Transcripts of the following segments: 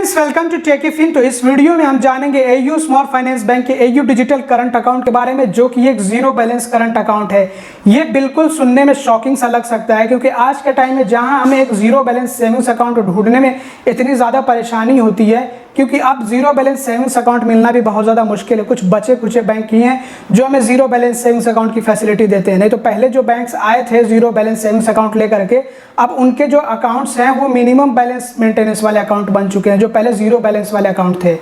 Friends, welcome to टेकिफिन। तो इस video में हम जानेंगे एयू स्मॉल फाइनेंस बैंक के एयू डिजिटल करंट अकाउंट के बारे में, जो कि एक जीरो बैलेंस करंट अकाउंट है। ये बिल्कुल सुनने में शॉकिंग सा लग सकता है, क्योंकि आज के टाइम में जहां हमें एक जीरो बैलेंस सेविंग्स अकाउंट ढूंढने में इतनी ज़्यादा परेशानी होती है, क्योंकि अब जीरो बैलेंस सेविंग्स अकाउंट मिलना भी बहुत ज़्यादा मुश्किल है। कुछ बचे कुछ बैंक ही हैं जो हमें जीरो बैलेंस सेविंग्स अकाउंट की फैसिलिटी देते हैं। नहीं तो पहले जो बैंक्स आए थे जीरो बैलेंस सेविंग्स अकाउंट लेकर के, अब उनके जो अकाउंट्स हैं वो मिनिमम बैलेंस मेंटेनेंस वाले अकाउंट बन चुके हैं, जो पहले जीरो बैलेंस वाले अकाउंट थे।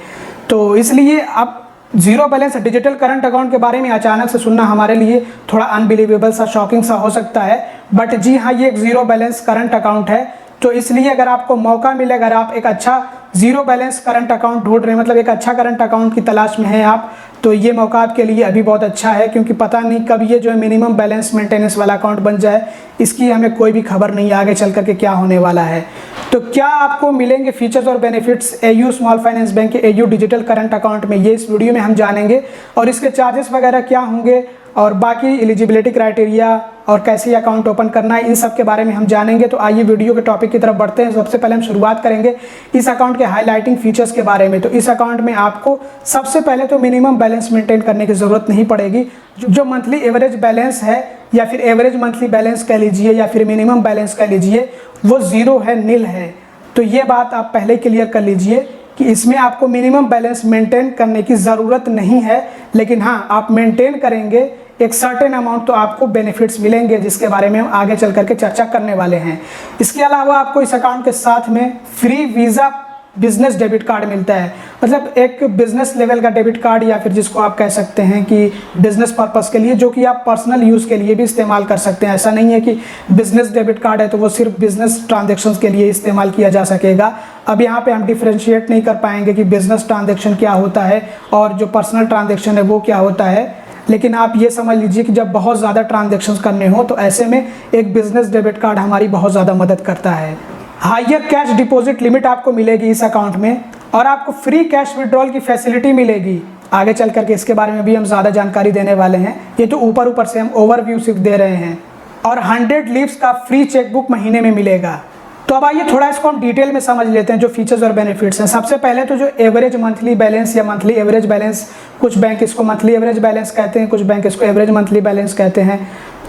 तो इसलिए अब zero balance digital current account के बारे में अचानक से सुनना हमारे लिए थोड़ा अनबिलीवेबल सा, शॉकिंग सा हो सकता है। बट जी हाँ, ये एक जीरो बैलेंस करंट अकाउंट है। तो इसलिए अगर आपको मौका मिले, अगर आप एक अच्छा जीरो बैलेंस करंट अकाउंट ढूंढ रहे हैं, मतलब एक अच्छा करंट अकाउंट की तलाश में हैं आप, तो ये मौका आपके लिए अभी बहुत अच्छा है। क्योंकि पता नहीं कब ये जो है मिनिमम बैलेंस मेंटेनेंस वाला अकाउंट बन जाए, इसकी हमें कोई भी खबर नहीं आगे चल करके क्या होने वाला है। तो क्या आपको मिलेंगे फीचर्स और benefits AU small finance bank के एयू डिजिटल करंट अकाउंट में, ये इस वीडियो में हम जानेंगे। और इसके चार्जेस वगैरह क्या होंगे और बाकी एलिजिबिलिटी क्राइटेरिया और कैसे अकाउंट ओपन करना है, इन सब के बारे में हम जानेंगे। तो आइए वीडियो के टॉपिक की तरफ बढ़ते हैं। सबसे पहले हम शुरुआत करेंगे इस अकाउंट के हाईलाइटिंग फीचर्स के बारे में। तो इस अकाउंट में आपको सबसे पहले तो मिनिमम बैलेंस मेंटेन करने की ज़रूरत नहीं पड़ेगी। जो मंथली एवरेज बैलेंस है, या फिर एवरेज मंथली बैलेंस कह लीजिए, या फिर मिनिमम बैलेंस कह लीजिए, वो ज़ीरो है, निल है। तो ये बात आप पहले क्लियर कर लीजिए कि इसमें आपको मिनिमम बैलेंस मेंटेन करने की ज़रूरत नहीं है। लेकिन हाँ, आप मेंटेन करेंगे एक सर्टेन अमाउंट तो आपको बेनिफिट्स मिलेंगे, जिसके बारे में हम आगे चल करके चर्चा करने वाले हैं। इसके अलावा आपको इस अकाउंट के साथ में free visa business debit card मिलता है। मतलब एक बिजनेस लेवल का डेबिट कार्ड, या फिर जिसको आप कह सकते हैं कि बिजनेस पर्पस के लिए, जो कि आप पर्सनल यूज़ के लिए भी इस्तेमाल कर सकते हैं। ऐसा नहीं है कि बिजनेस डेबिट कार्ड है तो वो सिर्फ बिजनेस ट्रांजेक्शन्स के लिए इस्तेमाल किया जा सकेगा। अब यहाँ पे हम डिफ्रेंशिएट नहीं कर पाएंगे कि बिजनेस ट्रांजेक्शन क्या होता है और जो पर्सनल ट्रांजेक्शन है वो क्या होता है। लेकिन आप ये समझ लीजिए कि जब बहुत ज़्यादा ट्रांजेक्शन्स करने हो, तो ऐसे में एक बिजनेस डेबिट कार्ड हमारी बहुत ज़्यादा मदद करता है। हायर कैश डिपॉजिट लिमिट आपको मिलेगी इस अकाउंट में, और आपको फ्री कैश विड्रॉल की फैसिलिटी मिलेगी। आगे चल करके इसके बारे में भी हम ज़्यादा जानकारी देने वाले हैं। ये तो ऊपर से हम ओवरव्यू सिर्फ दे रहे हैं। और 100 लीव्स का फ्री चेकबुक महीने में मिलेगा। तो अब आइए थोड़ा इसको हम डिटेल में समझ लेते हैं, जो फीचर्स और बेनिफिट्स हैं। सबसे पहले तो जो एवरेज मंथली बैलेंस या मंथली एवरेज बैलेंस, कुछ बैंक इसको मंथली एवरेज बैलेंस कहते हैं, कुछ बैंक इसको एवरेज मंथली बैलेंस कहते हैं,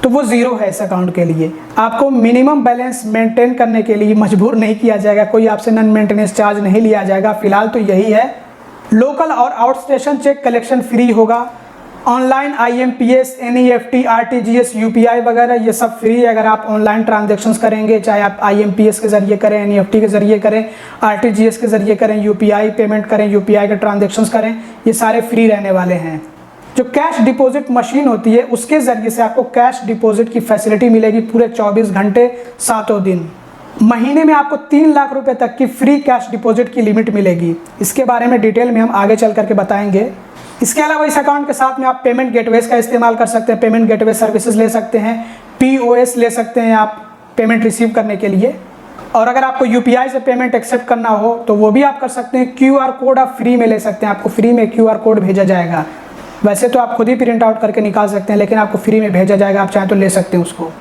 तो वो ज़ीरो है इस अकाउंट के लिए। आपको मिनिमम बैलेंस मेंटेन करने के लिए मजबूर नहीं किया जाएगा, कोई आपसे नॉन मेंटेनेंस चार्ज नहीं लिया जाएगा। फिलहाल तो यही है। लोकल और out station check collection free होगा। Online IMPS, NEFT, RTGS, UPI वगैरह ये सब फ्री है। अगर आप ऑनलाइन ट्रांजेक्शन्स करेंगे, चाहे आप IMPS के ज़रिए करें, NEFT के ज़रिए करें, RTGS के ज़रिए करें, UPI पेमेंट करें, UPI के ट्रांजेक्शन्स करें, ये सारे फ्री रहने वाले हैं। जो कैश डिपॉजिट मशीन होती है, उसके ज़रिए से आपको कैश डिपॉजिट की फैसिलिटी मिलेगी पूरे 24 घंटे 7 दिन। महीने में आपको 3 लाख रुपए तक की फ्री कैश डिपॉजिट की लिमिट मिलेगी। इसके बारे में डिटेल में हम आगे चल करके बताएंगे। इसके अलावा इस अकाउंट के साथ में आप पेमेंट गेटवेज का इस्तेमाल कर सकते हैं। पेमेंट गेटवे सर्विसेज ले सकते हैं, POS ले सकते हैं आप पेमेंट रिसीव करने के लिए। और अगर आपको UPI से पेमेंट एक्सेप्ट करना हो तो वो भी आप कर सकते हैं। QR कोड आप फ्री में ले सकते हैं, आपको फ्री में QR कोड भेजा जाएगा। वैसे तो आप खुद ही प्रिंट आउट करके निकाल सकते हैं, लेकिन आपको फ्री में भेजा जाएगा, आप चाहें तो ले सकते हैं उसको।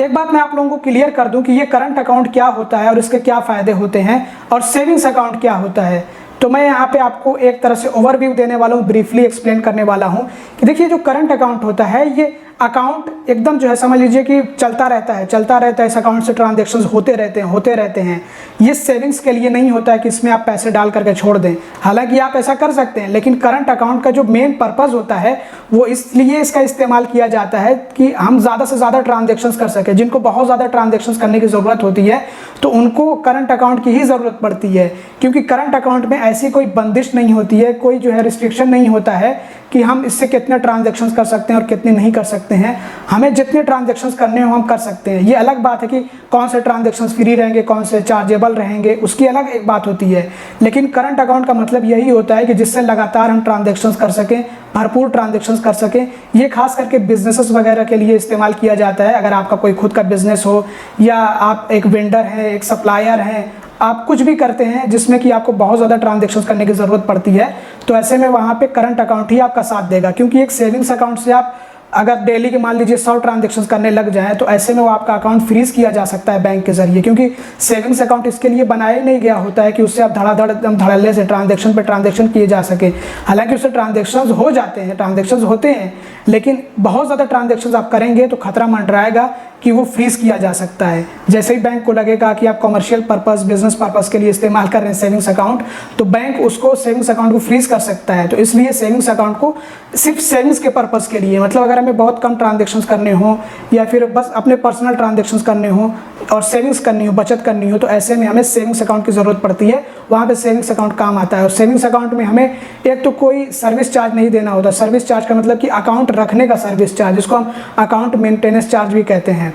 एक बात मैं आप लोगों को क्लियर कर दूं कि ये करंट अकाउंट क्या होता है और इसके क्या फ़ायदे होते हैं, और सेविंग्स अकाउंट क्या होता है। तो मैं यहाँ पे आपको एक तरह से ओवरव्यू देने वाला हूँ, ब्रीफली एक्सप्लेन करने वाला हूँ कि देखिए, जो करंट अकाउंट होता है, ये अकाउंट एकदम जो है समझ लीजिए कि चलता रहता है। इस अकाउंट से ट्रांजेक्शन्स होते रहते हैं। ये सेविंग्स के लिए नहीं होता है कि इसमें आप पैसे डाल करके छोड़ दें। हालांकि आप ऐसा कर सकते हैं, लेकिन करंट अकाउंट का जो मेन पर्पज़ होता है वो इसलिए इसका इस्तेमाल किया जाता है कि हम ज़्यादा से ज़्यादा ट्रांजेक्शन्स कर सकें। जिनको बहुत ज़्यादा ट्रांजेक्शन्स करने की ज़रूरत होती है, तो उनको करंट अकाउंट की ही ज़रूरत पड़ती है। क्योंकि करंट अकाउंट में ऐसी कोई बंदिश नहीं होती है, कोई जो है रिस्ट्रिक्शन नहीं होता है कि हम इससे कितने ट्रांजेक्शन्स कर सकते हैं और कितने नहीं कर सकते हैं। हमें जितने ट्रांजेक्शन्स करने हो हम कर सकते हैं। ये अलग बात है कि कौन से ट्रांजेक्शन्स फ्री रहेंगे, कौन से चार्जेबल रहेंगे, उसकी अलग एक बात होती है। लेकिन करंट अकाउंट का मतलब यही होता है कि जिससे लगातार हम ट्रांजेक्शन्स कर सकें, भरपूर ट्रांजेक्शन्स कर सकें। ये खास करके बिजनेसेस वगैरह के लिए इस्तेमाल किया जाता है। अगर आपका कोई खुद का बिजनेस हो, या आप एक वेंडर हैं, एक सप्लायर हैं, आप कुछ भी करते हैं जिसमें कि आपको बहुत ज़्यादा ट्रांजेक्शन्स करने की ज़रूरत पड़ती है, तो ऐसे में वहाँ पे करंट अकाउंट ही आपका साथ देगा। क्योंकि एक सेविंग्स अकाउंट से आप अगर डेली के मान लीजिए 100 ट्रांजेक्शन करने लग जाएं तो ऐसे में वो आपका अकाउंट फ्रीज किया जा सकता है बैंक के जरिए, क्योंकि सेविंग्स अकाउंट इसके लिए बनाया नहीं गया होता है कि उससे आप धड़ाधड़ एकदम धड़ल्ले से ट्रांजेक्शन पे ट्रांजेक्शन किए जा सके। हालांकि उससे ट्रांजेक्शन हो जाते हैं, ट्रांजेक्शन होते हैं, लेकिन बहुत ज़्यादा ट्रांजेक्शन आप करेंगे तो खतरा मंडराएगा कि वो फ्रीज किया जा सकता है। जैसे ही बैंक को लगेगा कि आप कमर्शियल पर्पस, बिजनेस पर्पस के लिए इस्तेमाल कर रहे हैं सेविंग्स अकाउंट, तो बैंक उसको सेविंग्स अकाउंट को फ्रीज कर सकता है। तो इसलिए सेविंग्स अकाउंट को सिर्फ सेविंग्स के पर्पस के लिए, मतलब अगर हमें बहुत कम ट्रांजेक्शन्स करने हो या फिर बस अपने पर्सनल ट्रांजेक्शन्स करने हो और सेविंग्स करनी हो, बचत करनी हो, तो ऐसे में हमें सेविंग्स अकाउंट की ज़रूरत पड़ती है। वहाँ पे सेविंग्स अकाउंट काम आता है। और सेविंग्स अकाउंट में हमें एक तो कोई सर्विस चार्ज नहीं देना होता। सर्विस चार्ज का मतलब कि अकाउंट रखने का सर्विस चार्ज, जिसको हम अकाउंट मेंटेनेंस चार्ज भी कहते हैं,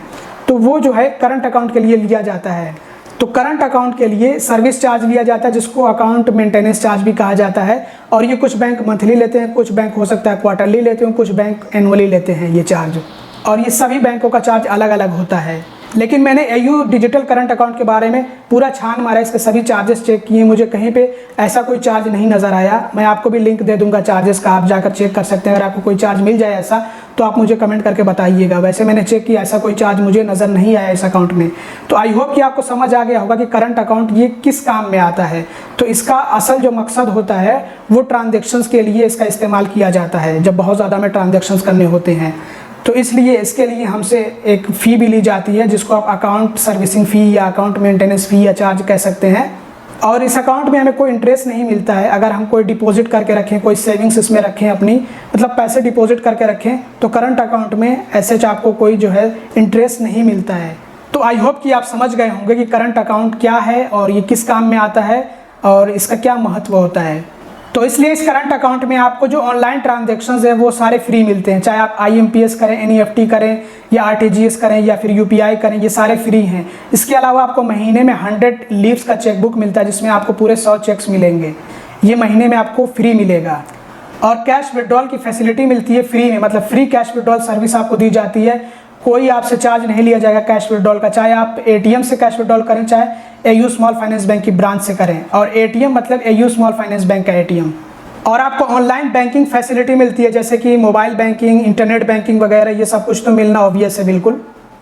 तो वो जो है करंट अकाउंट के लिए लिया जाता है। तो करंट अकाउंट के लिए सर्विस चार्ज लिया जाता है, जिसको अकाउंट मेंटेनेंस चार्ज भी कहा जाता है। और ये कुछ बैंक मंथली लेते हैं, कुछ बैंक हो सकता है क्वार्टरली लेते हैं, कुछ बैंक एनुअली लेते हैं ये चार्ज। और ये सभी बैंकों का चार्ज अलग अलग होता है। लेकिन मैंने AU डिजिटल करंट अकाउंट के बारे में पूरा छान मारा, इसके सभी चार्जेस चेक किए, मुझे कहीं पे ऐसा कोई चार्ज नहीं नज़र आया। मैं आपको भी लिंक दे दूंगा चार्जेस का, आप जाकर चेक कर सकते हैं। अगर आपको कोई चार्ज मिल जाए ऐसा तो आप मुझे कमेंट करके बताइएगा। वैसे मैंने चेक किया, ऐसा कोई चार्ज मुझे नज़र नहीं आया इस अकाउंट में। तो आई होप कि आपको समझ आ गया होगा कि करंट अकाउंट ये किस काम में आता है। तो इसका असल जो मकसद होता है वो ट्रांजेक्शन्स के लिए इसका इस्तेमाल किया जाता है, जब बहुत ज़्यादा में ट्रांजेक्शन्स करने होते हैं। तो इसलिए इसके लिए हमसे एक फ़ी भी ली जाती है, जिसको आप अकाउंट सर्विसिंग फ़ी या अकाउंट मेंटेनेंस फ़ी या चार्ज कह सकते हैं। और इस अकाउंट में हमें कोई इंटरेस्ट नहीं मिलता है। अगर हम कोई डिपॉजिट करके रखें, कोई सेविंग्स इसमें रखें अपनी, मतलब पैसे डिपॉजिट करके रखें, तो करंट अकाउंट में ऐसे आपको कोई जो है इंटरेस्ट नहीं मिलता है। तो आई होप कि आप समझ गए होंगे कि करंट अकाउंट क्या है और ये किस काम में आता है और इसका क्या महत्व होता है। तो इसलिए इस करंट अकाउंट में आपको जो ऑनलाइन ट्रांजेक्शन्स है वो सारे फ्री मिलते हैं। चाहे आप IMPS करें, NEFT करें या RTGS करें या फिर UPI करें, ये सारे फ्री हैं। इसके अलावा आपको महीने में 100 लीव्स का चेकबुक मिलता है, जिसमें आपको पूरे 100 चेक्स मिलेंगे। ये महीने में आपको फ्री मिलेगा। और कैश विड्रॉल की फैसिलिटी मिलती है फ्री में, मतलब फ्री कैश विड्रॉल सर्विस आपको दी जाती है। कोई आपसे चार्ज नहीं लिया जाएगा कैश विड्रॉल का, चाहे आप ATM से कैश विड्रॉल करें, चाहे AU स्मॉल फाइनेंस बैंक की ब्रांच से करें। और ATM मतलब AU स्मॉल फाइनेंस बैंक का ATM। और आपको ऑनलाइन बैंकिंग फैसिलिटी मिलती है, जैसे कि मोबाइल बैंकिंग, इंटरनेट बैंकिंग वगैरह, ये सब कुछ तो मिलना ऑब्वियस है बिल्कुल।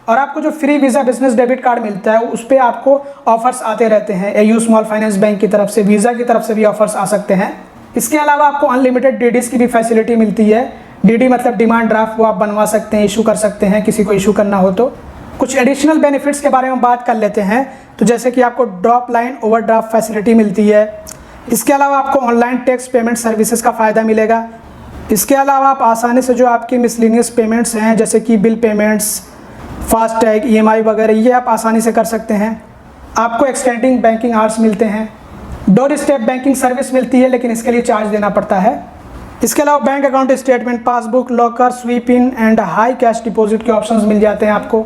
और आपको जो free visa business debit card मिलता है उस पर आपको ऑफर्स आते रहते हैं। AU स्मॉल फाइनेंस बैंक की तरफ से, वीज़ा की तरफ से भी ऑफर्स आ सकते हैं। इसके अलावा आपको अनलिमिटेड DDs की भी फैसिलिटी मिलती है। DD मतलब डिमांड ड्राफ्ट, वो आप बनवा सकते हैं, इशू कर सकते हैं किसी को इशू करना हो तो। कुछ एडिशनल बेनिफिट्स के बारे में बात कर लेते हैं। तो जैसे कि आपको ड्रॉप लाइन ओवरड्राफ्ट फैसिलिटी मिलती है। इसके अलावा आपको ऑनलाइन टैक्स पेमेंट सर्विसेज का फ़ायदा मिलेगा। इसके अलावा आप आसानी से जो आपके मिसलिनियस पेमेंट्स हैं, जैसे कि बिल पेमेंट्स, फास्टैग, EMI वगैरह, ये आप आसानी से कर सकते हैं। आपको एक्सटेंडिंग बैंकिंग आवर्स मिलते हैं। डोर स्टेप बैंकिंग सर्विस मिलती है, लेकिन इसके लिए चार्ज देना पड़ता है। इसके अलावा bank account statement, passbook, locker, sweep in and high cash deposit के ऑप्शंस मिल जाते हैं आपको।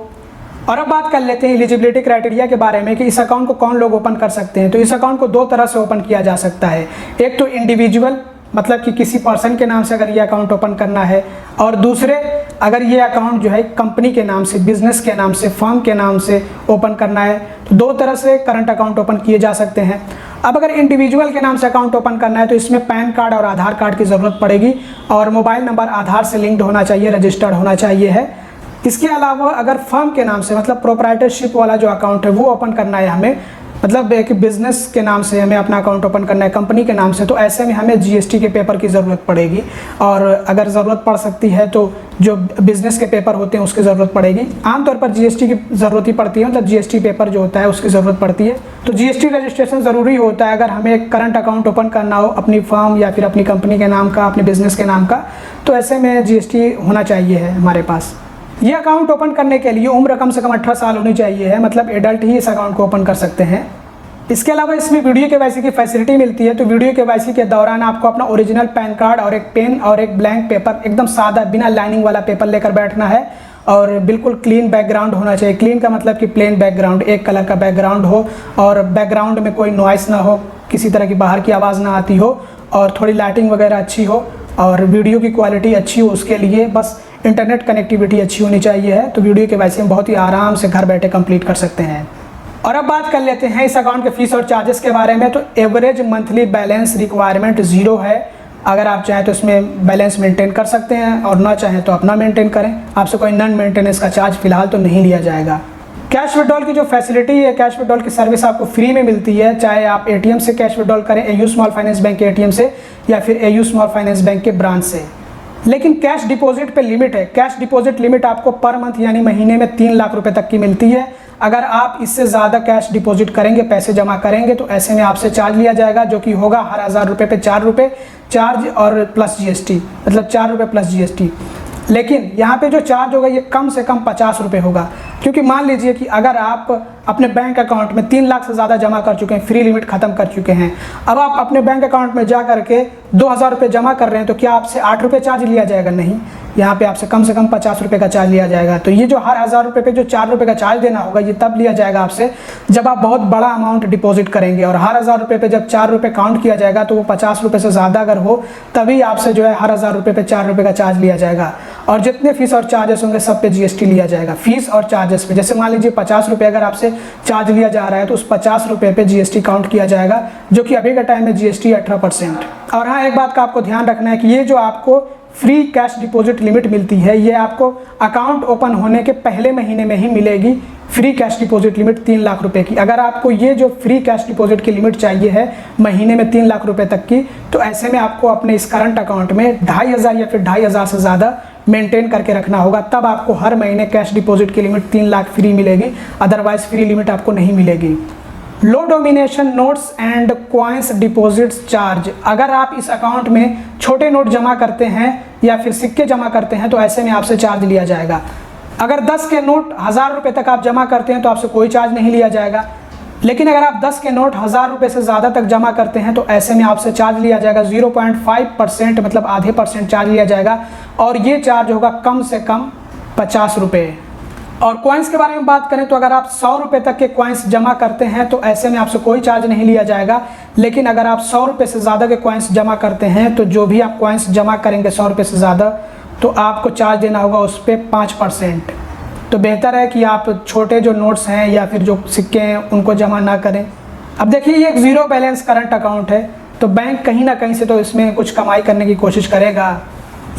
और अब बात कर लेते हैं एलिजिबिलिटी क्राइटेरिया के बारे में कि इस अकाउंट को कौन लोग ओपन कर सकते हैं। तो इस अकाउंट को 2 तरह से ओपन किया जा सकता है। एक तो इंडिविजुअल, मतलब कि किसी पर्सन के नाम से अगर ये अकाउंट ओपन करना है, और दूसरे अगर ये अकाउंट जो है कंपनी के नाम से, बिजनेस के नाम से, फर्म के नाम से ओपन करना है। तो 2 तरह से करंट अकाउंट ओपन किए जा सकते हैं। अब अगर इंडिविजुअल के नाम से अकाउंट ओपन करना है तो इसमें पैन कार्ड और आधार कार्ड की ज़रूरत पड़ेगी, और मोबाइल नंबर आधार से लिंक्ड होना चाहिए, रजिस्टर्ड होना चाहिए है। इसके अलावा अगर फर्म के नाम से, मतलब प्रोप्राइटरशिप वाला जो अकाउंट है वो ओपन करना है हमें, मतलब एक बिज़नेस के नाम से हमें अपना अकाउंट ओपन करना है, कंपनी के नाम से, तो ऐसे में हमें GST के पेपर की ज़रूरत पड़ेगी। और अगर ज़रूरत पड़ सकती है तो जो बिज़नेस के पेपर होते हैं उसकी ज़रूरत पड़ेगी। आमतौर पर GST की ज़रूरत ही पड़ती है, मतलब GST पेपर जो होता है उसकी ज़रूरत पड़ती है। तो GST रजिस्ट्रेशन ज़रूरी होता है अगर हमें एक करंट अकाउंट ओपन करना हो अपनी फर्म या फिर अपनी कंपनी के नाम का, अपने बिज़नेस के नाम का, तो ऐसे में GST होना चाहिए है हमारे पास। ये अकाउंट ओपन करने के लिए उम्र कम से कम 18 साल होनी चाहिए है, मतलब एडल्ट ही इस अकाउंट को ओपन कर सकते हैं। इसके अलावा इसमें वीडियो KYC की फैसिलिटी मिलती है। तो वीडियो KYC के दौरान आपको अपना ओरिजिनल पैन कार्ड और एक पेन और एक ब्लैंक पेपर, एकदम सादा बिना लाइनिंग वाला पेपर लेकर बैठना है, और बिल्कुल क्लीन बैकग्राउंड होना चाहिए। क्लीन का मतलब कि प्लेन बैकग्राउंड, एक कलर का बैकग्राउंड हो, और बैकग्राउंड में कोई नॉइस ना हो, किसी तरह की बाहर की आवाज़ ना आती हो, और थोड़ी लाइटिंग वगैरह अच्छी हो, और वीडियो की क्वालिटी अच्छी हो। उसके लिए बस इंटरनेट कनेक्टिविटी अच्छी होनी चाहिए है। तो वीडियो KYC हम बहुत ही आराम से घर बैठे कंप्लीट कर सकते हैं। और अब बात कर लेते हैं इस अकाउंट के फीस और चार्जेस के बारे में। तो एवरेज मंथली बैलेंस रिक्वायरमेंट 0 है, अगर आप चाहें तो इसमें बैलेंस मेंटेन कर सकते हैं और ना चाहें तो अपना मेंटेन करें। आपसे कोई नॉन मेंटेनेंस का चार्ज फिलहाल तो नहीं लिया जाएगा। कैश विड्रॉल की जो फैसिलिटी है, कैश विड्रॉल की सर्विस आपको फ्री में मिलती है, चाहे आप एटीएम से कैश विड्रॉल करें, एयू स्मॉल फाइनेंस बैंक के एटीएम से या फिर एयू स्मॉल फाइनेंस बैंक के ब्रांच से। लेकिन कैश डिपॉजिट पे लिमिट है। कैश डिपॉजिट लिमिट आपको पर मंथ यानी महीने में 3 लाख रुपए तक की मिलती है। अगर आप इससे ज़्यादा कैश डिपॉजिट करेंगे, पैसे जमा करेंगे, तो ऐसे में आपसे चार्ज लिया जाएगा, जो कि होगा हर 1000 रुपये पे 4 रुपये चार्ज और प्लस जीएसटी, मतलब 4 रुपये प्लस जीएसटी। लेकिन यहाँ पे जो चार्ज होगा ये कम से कम 50 रुपये होगा, क्योंकि मान लीजिए कि अगर आप अपने बैंक अकाउंट में 3 लाख से ज़्यादा जमा कर चुके हैं, फ्री लिमिट ख़त्म कर चुके हैं, अब आप अपने बैंक अकाउंट में जा करके 2000 रुपये जमा कर रहे हैं, तो क्या आपसे 8 रुपये चार्ज लिया जाएगा? नहीं, यहाँ पे आपसे कम से कम 50 रुपये का चार्ज लिया जाएगा। तो ये जो हर 1000 रुपये पे जो 4 रुपये का चार्ज देना होगा, ये तब लिया जाएगा आपसे जब आप बहुत बड़ा अमाउंट डिपॉजिट करेंगे, और हर 1000 रुपये पे जब 4 रुपये काउंट किया जाएगा तो वो 50 रुपये से ज़्यादा अगर हो तभी आपसे जो है हर 1000 रुपये पे 4 रुपये का चार्ज लिया जाएगा। और जितने फीस और चार्जेस होंगे सब पे जीएसटी लिया जाएगा। फीस और चार्जेस पे जैसे मान लीजिए 50 रुपये अगर आपसे चार्ज लिया जा रहा है तो उस 50 रुपये पे जीएसटी काउंट किया जाएगा, जो कि अभी के टाइम में जीएसटी 18%। और हाँ, एक बात का आपको ध्यान रखना है कि ये जो आपको फ्री कैश डिपॉजिट लिमिट मिलती है, ये आपको अकाउंट ओपन होने के पहले महीने में ही मिलेगी। Free cash deposit limit 3 lakh रुपए की। अगर आपको ये जो फ्री कैश डिपॉजिट की लिमिट चाहिए है महीने में 3 लाख रुपए तक की, तो ऐसे में आपको अपने इस करंट अकाउंट में 2500 या फिर 2500 से ज़्यादा मेंटेन करके रखना होगा, तब आपको हर महीने कैश डिपॉजिट की लिमिट 3 लाख फ्री मिलेगी, अदरवाइज फ्री लिमिट आपको नहीं मिलेगी। Low domination notes and coins deposits charge. अगर आप इस अकाउंट में छोटे नोट जमा करते हैं या फिर सिक्के जमा करते हैं तो ऐसे में आपसे चार्ज लिया जाएगा। अगर 10 के नोट 1000 रुपये तक आप जमा करते हैं तो आपसे कोई चार्ज नहीं लिया जाएगा। लेकिन अगर आप 10 के नोट 1000 रुपये से ज़्यादा तक जमा करते हैं तो ऐसे में आपसे चार्ज लिया जाएगा 0.5%, मतलब आधे % चार्ज लिया जाएगा, और ये चार्ज होगा कम से कम 50 रुपये। और कॉइन्स के बारे में बात करें तो अगर आप 100 रुपये तक के कॉइन्स जमा करते हैं तो ऐसे में आपसे कोई चार्ज नहीं लिया जाएगा। लेकिन अगर आप 100 रुपये से ज़्यादा के कॉइन्स जमा करते हैं तो जो भी आप कॉइन्स जमा करेंगे 100 रुपये से ज़्यादा, तो आपको चार्ज देना होगा उस पर 5%। तो बेहतर है कि आप छोटे जो नोट्स हैं या फिर जो सिक्के हैं उनको जमा ना करें। अब देखिए, ये एक ज़ीरो बैलेंस करंट अकाउंट है, तो बैंक कहीं ना कहीं से तो इसमें कुछ कमाई करने की कोशिश करेगा।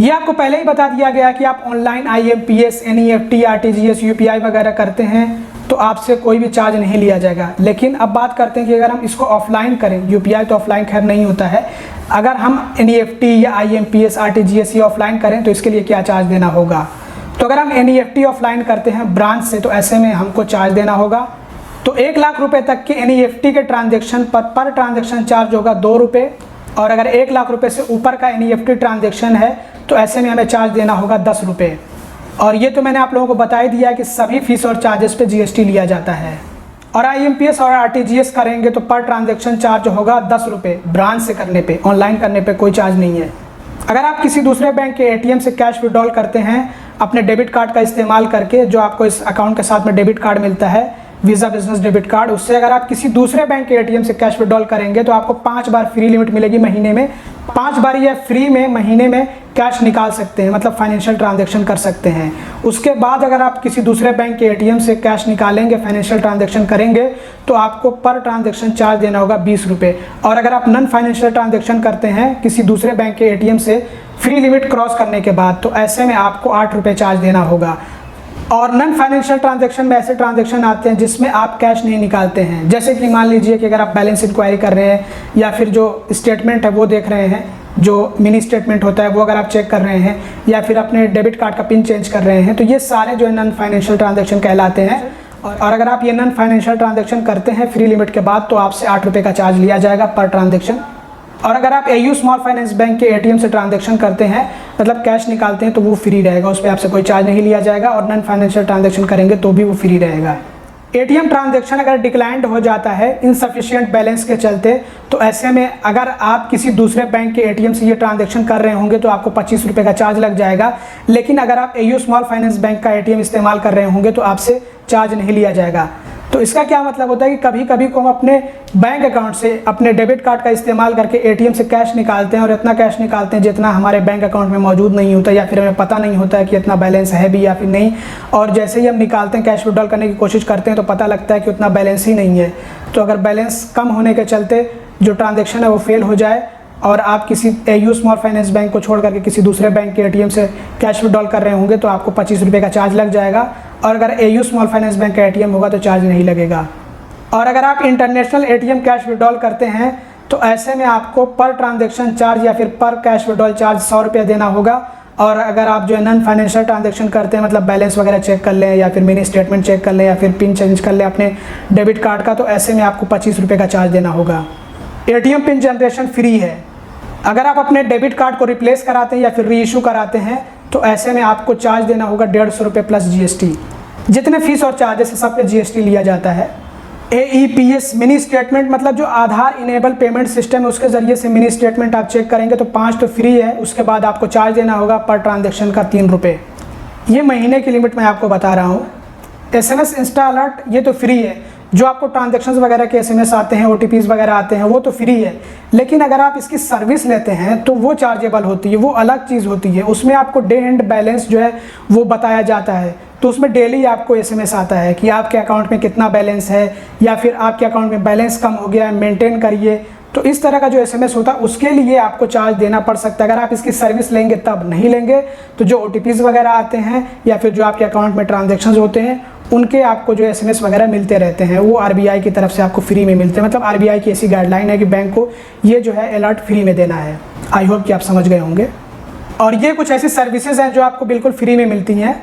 ये आपको पहले ही बता दिया गया कि आप online IMPS, NEFT, RTGS, UPI वगैरह करते हैं तो आपसे कोई भी चार्ज नहीं लिया जाएगा। लेकिन अब बात करते हैं कि अगर हम इसको ऑफलाइन करें, UPI तो ऑफलाइन खैर नहीं होता है, अगर हम NEFT या IMPS, RTGS ये ऑफलाइन करें तो इसके लिए क्या चार्ज देना होगा। तो अगर हम NEFT ऑफलाइन करते हैं ब्रांच से तो ऐसे में हमको चार्ज देना होगा। तो 1 लाख रुपए तक के NEFT के ट्रांजेक्शन पर ट्रांजेक्शन चार्ज होगा 2 रुपये, और अगर 1 लाख रुपए से ऊपर का NEFT ट्रांजेक्शन है तो ऐसे में हमें चार्ज देना होगा 10 रुपये। और ये तो मैंने आप लोगों को बता ही दिया है कि सभी फीस और चार्जेस पे GST लिया जाता है। और IMPS और RTGS करेंगे तो पर ट्रांजेक्शन चार्ज होगा 10 रुपये, ब्रांच से करने पे, ऑनलाइन करने पे कोई चार्ज नहीं है। अगर आप किसी दूसरे बैंक के ATM से कैश विड्रॉल करते हैं अपने डेबिट कार्ड का इस्तेमाल करके, जो आपको इस अकाउंट के साथ में डेबिट कार्ड मिलता है, वीज़ा बिजनेस डेबिट कार्ड, उससे अगर आप किसी दूसरे बैंक के ATM से कैश विड्रॉल करेंगे तो आपको 5 बार फ्री लिमिट मिलेगी महीने में। 5 बार या फ्री में महीने में कैश निकाल सकते हैं, मतलब फाइनेंशियल ट्रांजैक्शन कर सकते हैं। उसके बाद अगर आप किसी दूसरे बैंक के ATM से कैश निकालेंगे, फाइनेंशियल ट्रांजैक्शन करेंगे, तो आपको पर ट्रांजैक्शन चार्ज देना होगा 20 रुपये। और अगर आप नॉन फाइनेंशियल ट्रांजैक्शन करते हैं किसी दूसरे बैंक के ATM से फ्री लिमिट क्रॉस करने के बाद, तो ऐसे में आपको 8 रुपये चार्ज देना होगा। और नॉन फाइनेंशियल ट्रांजैक्शन में ऐसे ट्रांजैक्शन आते हैं जिसमें आप कैश नहीं निकालते हैं, जैसे कि मान लीजिए कि अगर आप बैलेंस इंक्वायरी कर रहे हैं या फिर जो स्टेटमेंट है वो देख रहे हैं, जो मिनी स्टेटमेंट होता है वो अगर आप चेक कर रहे हैं, या फिर अपने डेबिट कार्ड का पिन चेंज कर रहे हैं, तो ये सारे जो है नॉन फाइनेंशियल ट्रांजैक्शन कहलाते हैं। और अगर आप ये नॉन फाइनेंशियल ट्रांजैक्शन करते हैं फ्री लिमिट के बाद तो आपसे 8 रुपये का चार्ज लिया जाएगा पर ट्रांजैक्शन। और अगर आप एयू स्मॉल फाइनेंस बैंक के ATM से ट्रांजैक्शन करते हैं, मतलब कैश निकालते हैं, तो वो फ्री रहेगा, उस पर आपसे कोई चार्ज नहीं लिया जाएगा। और नॉन फाइनेंशियल ट्रांजैक्शन करेंगे तो भी वो फ्री रहेगा। ATM ट्रांजैक्शन अगर डिक्लाइंड हो जाता है इनसफिशिएंट बैलेंस के चलते, तो ऐसे में अगर आप किसी दूसरे बैंक के ATM से ये ट्रांजैक्शन कर रहे होंगे तो आपको 25 रुपये का चार्ज लग जाएगा। लेकिन अगर आप एयू स्मॉल फाइनेंस बैंक का ATM इस्तेमाल कर रहे होंगे तो आपसे चार्ज नहीं लिया जाएगा। तो इसका क्या मतलब होता है कि कभी कभी को हम अपने बैंक अकाउंट से अपने डेबिट कार्ड का इस्तेमाल करके ATM से कैश निकालते हैं, और इतना कैश निकालते हैं जितना हमारे बैंक अकाउंट में मौजूद नहीं होता, या फिर हमें पता नहीं होता है कि इतना बैलेंस है भी या फिर नहीं। और जैसे ही हम निकालते हैं, कैश विड्रॉल करने की कोशिश करते हैं, तो पता लगता है कि उतना बैलेंस ही नहीं है। तो अगर बैलेंस कम होने के चलते जो ट्रांजेक्शन है वो फेल हो जाए और आप किसी AU स्मॉल फाइनेंस बैंक को छोड़ करके किसी दूसरे बैंक के ATM से कैश विड्रॉल कर रहे होंगे तो आपको 25 रुपये का चार्ज लग जाएगा। और अगर AU स्मॉल फाइनेंस बैंक का ATM होगा तो चार्ज नहीं लगेगा। और अगर आप इंटरनेशनल ATM कैश विड्रॉल करते हैं तो ऐसे में आपको पर ट्रांजेक्शन चार्ज या फिर पर कैश विड्रॉल चार्ज 100 रुपये देना होगा। और अगर आप जो है नॉन फाइनेंशियल ट्रांजेक्शन करते हैं, मतलब बैलेंस वगैरह चेक कर लें या फिर मिनी स्टेटमेंट चेक कर लें या फिर पिन चेंज कर लें अपने डेबिट कार्ड का, तो ऐसे में आपको 25 रुपये का चार्ज देना होगा। ATM पिन जनरेशन फ्री है। अगर आप अपने डेबिट कार्ड को रिप्लेस कराते हैं या फिर री इशू कराते हैं तो ऐसे में आपको चार्ज देना होगा 150 रुपये प्लस GST। जितने फीस और चार्जेस है सब पे GST लिया जाता है। AEPS मिनी स्टेटमेंट मतलब जो आधार इनेबल पेमेंट सिस्टम है उसके ज़रिए से मिनी स्टेटमेंट आप चेक करेंगे तो 5 तो फ्री है, उसके बाद आपको चार्ज देना होगा पर ट्रांजेक्शन का 3 रुपये। ये महीने की लिमिट मैं आपको बता रहा हूँ। SMS इंस्टा अलर्ट ये तो फ्री है, जो आपको ट्रांजेक्शन्स वगैरह के SMS आते हैं, OTPs वगैरह आते हैं वो तो फ्री है। लेकिन अगर आप इसकी सर्विस लेते हैं तो वो चार्जेबल होती है, वो अलग चीज़ होती है। उसमें आपको डे एंड बैलेंस जो है वो बताया जाता है, तो उसमें डेली आपको SMS आता है कि आपके अकाउंट में कितना बैलेंस है या फिर आपके अकाउंट में बैलेंस कम हो गया है, मेंटेन करिए। तो इस तरह का जो SMS होता है उसके लिए आपको चार्ज देना पड़ सकता है। अगर आप इसकी सर्विस लेंगे तब नहीं लेंगे तो जो OTPs वगैरह आते हैं या फिर जो आपके अकाउंट में ट्रांजेक्शन्स होते हैं उनके आपको जो SMS वगैरह मिलते रहते हैं, वो RBI की तरफ से आपको फ्री में मिलते हैं। मतलब RBI की ऐसी गाइडलाइन है कि बैंक को ये जो है अलर्ट फ्री में देना है। आई होप कि आप समझ गए होंगे। और ये कुछ ऐसी सर्विसेज हैं जो आपको बिल्कुल फ्री में मिलती हैं।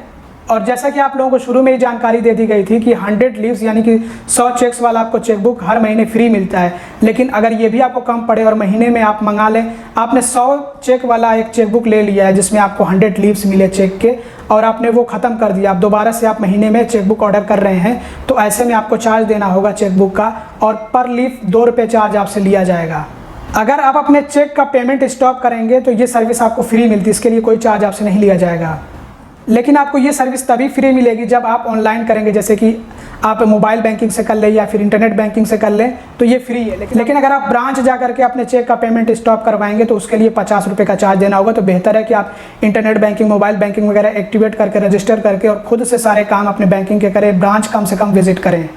और जैसा कि आप लोगों को शुरू में ही जानकारी दे दी गई थी कि 100 लीव्स यानी कि 100 चेक्स वाला आपको चेकबुक हर महीने फ्री मिलता है। लेकिन अगर ये भी आपको कम पड़े और महीने में आप मंगा लें, आपने 100 चेक वाला एक चेकबुक ले लिया है जिसमें आपको 100 लीव्स मिले चेक के और आपने वो ख़त्म कर दिया, आप दोबारा से आप महीने में चेकबुक ऑर्डर कर रहे हैं तो ऐसे में आपको चार्ज देना होगा चेकबुक का और पर लीव 2 रुपये चार्ज आपसे लिया जाएगा। अगर आप अपने चेक का पेमेंट स्टॉप करेंगे तो ये सर्विस आपको फ्री मिलती है, इसके लिए कोई चार्ज आपसे नहीं लिया जाएगा। लेकिन आपको ये सर्विस तभी फ्री मिलेगी जब आप ऑनलाइन करेंगे, जैसे कि आप मोबाइल बैंकिंग से कर लें या फिर इंटरनेट बैंकिंग से कर लें तो ये फ्री है। लेकिन अगर आप ब्रांच जा करके अपने चेक का पेमेंट स्टॉप करवाएंगे तो उसके लिए 50 रुपये का चार्ज देना होगा। तो बेहतर है कि आप इंटरनेट बैंकिंग, मोबाइल बैंकिंग वगैरह एक्टिवेट करके, रजिस्टर करके और खुद से सारे काम अपने बैंकिंग के करें, ब्रांच कम से कम विजिट करें।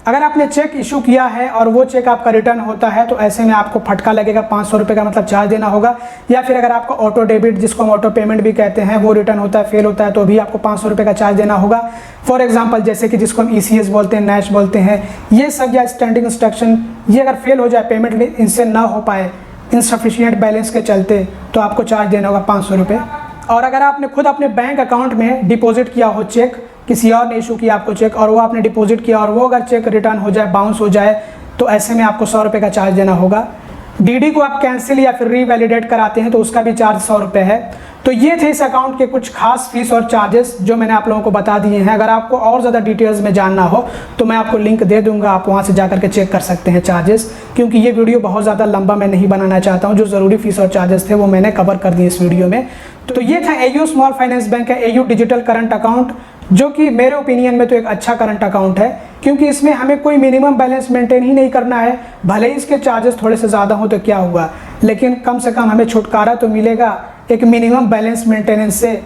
अगर आपने चेक इशू किया है और वो चेक आपका रिटर्न होता है तो ऐसे में आपको फटका लगेगा, 500 रुपये का मतलब चार्ज देना होगा। या फिर अगर आपका ऑटो डेबिट, जिसको हम ऑटो पेमेंट भी कहते हैं, वो रिटर्न होता है, फेल होता है तो भी आपको 500 रुपये का चार्ज देना होगा। फॉर एग्जांपल जैसे कि जिसको हम ECS बोलते हैं, NACH बोलते हैं, ये सब या स्टैंडिंग इंस्ट्रक्शन, ये अगर फेल हो जाए, पेमेंट इनसे ना हो पाए इनसफिशिएंट बैलेंस के चलते, तो आपको चार्ज देना होगा 500 रुपये। और अगर आपने खुद अपने बैंक अकाउंट में डिपॉजिट किया हो चेक, किसी और ने इशू किया आपको चेक और वो आपने डिपॉजिट किया और वो अगर चेक रिटर्न हो जाए, बाउंस हो जाए, तो ऐसे में आपको 100 रुपये का चार्ज देना होगा। DD को आप कैंसिल या फिर रीवैलिडेट कराते हैं तो उसका भी चार्ज 100 रुपये है। तो ये थे इस अकाउंट के कुछ खास फीस और चार्जेस जो मैंने आप लोगों को बता दिए हैं। अगर आपको और ज़्यादा डिटेल्स में जानना हो तो मैं आपको लिंक दे दूंगा, आप वहाँ से जा करके चेक कर सकते हैं चार्जेस, क्योंकि ये वीडियो बहुत ज़्यादा लंबा मैं नहीं बनाना चाहता हूँ। जो ज़रूरी फीस और चार्जेस थे वो मैंने कवर कर दिए इस वीडियो में। तो ये था AU स्मॉल फाइनेंस बैंक का AU डिजिटल करंट अकाउंट, जो कि मेरे ओपिनियन में तो एक अच्छा करंट अकाउंट है, क्योंकि इसमें हमें कोई मिनिमम बैलेंस मेंटेन ही नहीं करना है। भले ही इसके चार्जेस थोड़े से ज़्यादा हो तो क्या हुआ, लेकिन कम से कम हमें छुटकारा तो मिलेगा एक मिनिमम बैलेंस मेंटेनेंस से।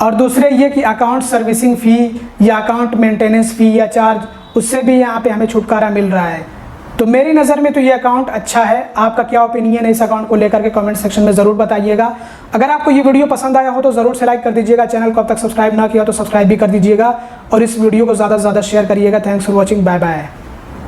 और दूसरे ये कि अकाउंट सर्विसिंग फ़ी या अकाउंट मेंटेनेंस फ़ी या चार्ज, उससे भी यहाँ पे हमें छुटकारा मिल रहा है। तो मेरी नज़र में तो ये अकाउंट अच्छा है। आपका क्या ओपिनियन है इस अकाउंट को लेकर के कमेंट सेक्शन में ज़रूर बताइएगा। अगर आपको ये वीडियो पसंद आया हो तो ज़रूर से लाइक कर दीजिएगा। चैनल को अब तक सब्सक्राइब ना किया तो सब्सक्राइब भी कर दीजिएगा और इस वीडियो को ज़्यादा से ज़्यादा शेयर करिएगा। Thanks for watching, bye bye.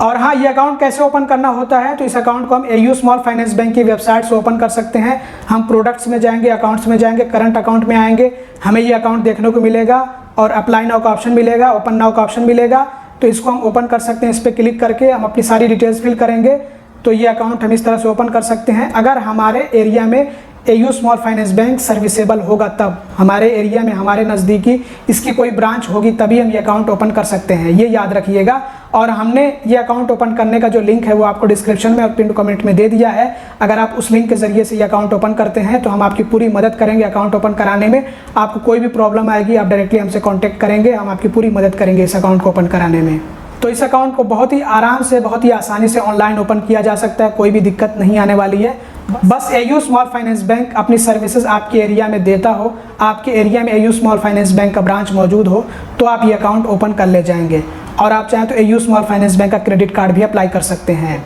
और हाँ, ये अकाउंट कैसे ओपन करना होता है, तो इस अकाउंट को हम AU स्मॉल फाइनेंस बैंक की वेबसाइट से ओपन कर सकते हैं। हम प्रोडक्ट्स में जाएंगे, अकाउंट्स में जाएंगे, करंट अकाउंट में आएंगे, हमें ये अकाउंट देखने को मिलेगा और अप्लाई नाउ का ऑप्शन मिलेगा, ओपन नाउ का ऑप्शन मिलेगा। तो इसको हम ओपन कर सकते हैं। इस पर क्लिक करके हम अपनी सारी डिटेल्स फिल करेंगे तो ये अकाउंट हम इस तरह से ओपन कर सकते हैं। अगर हमारे एरिया में AU small finance bank serviceable होगा, तब हमारे एरिया में, हमारे नज़दीकी इसकी कोई ब्रांच होगी, तभी हम ये अकाउंट ओपन कर सकते हैं, ये याद रखिएगा। और हमने ये अकाउंट ओपन करने का जो लिंक है वो आपको डिस्क्रिप्शन में और पिन कमेंट में दे दिया है। अगर आप उस लिंक के ज़रिए से ये अकाउंट ओपन करते हैं तो हम आपकी पूरी मदद करेंगे अकाउंट ओपन कराने में। आपको कोई भी प्रॉब्लम आएगी आप डायरेक्टली हमसे कॉन्टैक्ट करेंगे, हम आपकी पूरी मदद करेंगे इस अकाउंट को ओपन कराने में। तो इस अकाउंट को बहुत ही आराम से, बहुत ही आसानी से ऑनलाइन ओपन किया जा सकता है, कोई भी दिक्कत नहीं आने वाली है। बस AU स्मॉल फाइनेंस बैंक अपनी सर्विसेज आपके एरिया में देता हो, आपके एरिया में AU स्मॉल फाइनेंस बैंक का ब्रांच मौजूद हो, तो आप ये अकाउंट ओपन कर ले जाएंगे। और आप चाहें तो AU स्मॉल फाइनेंस बैंक का क्रेडिट कार्ड भी अप्लाई कर सकते हैं।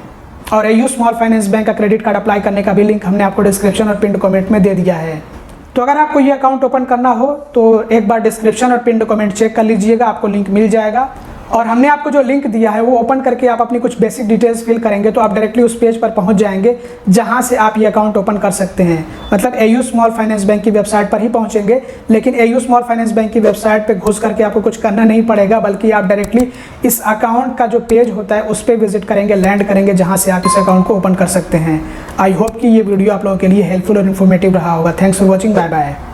और AU स्मॉल फाइनेंस बैंक का क्रेडिट कार्ड अप्लाई करने का भी लिंक हमने आपको डिस्क्रिप्शन और पिन कमेंट में दे दिया है। तो अगर आपको ये अकाउंट ओपन करना हो तो एक बार डिस्क्रिप्शन और पिन कमेंट चेक कर लीजिएगा, आपको लिंक मिल जाएगा। और हमने आपको जो लिंक दिया है वो ओपन करके आप अपनी कुछ बेसिक डिटेल्स फिल करेंगे तो आप डायरेक्टली उस पेज पर पहुंच जाएंगे जहां से आप ये अकाउंट ओपन कर सकते हैं। मतलब AU स्मॉल फाइनेंस बैंक की वेबसाइट पर ही पहुंचेंगे, लेकिन AU स्मॉल फाइनेंस बैंक की वेबसाइट पे घुस करके आपको कुछ करना नहीं पड़ेगा, बल्कि आप डायरेक्टली इस अकाउंट का जो पेज होता है उस पर विजिट करेंगे, लैंड करेंगे, जहाँ से आप इस अकाउंट को ओपन कर सकते हैं। आई होप कि ये वीडियो आप लोगों के लिए हेल्पफुल और इन्फॉर्मेटिव रहा होगा। Thanks for watching, bye bye.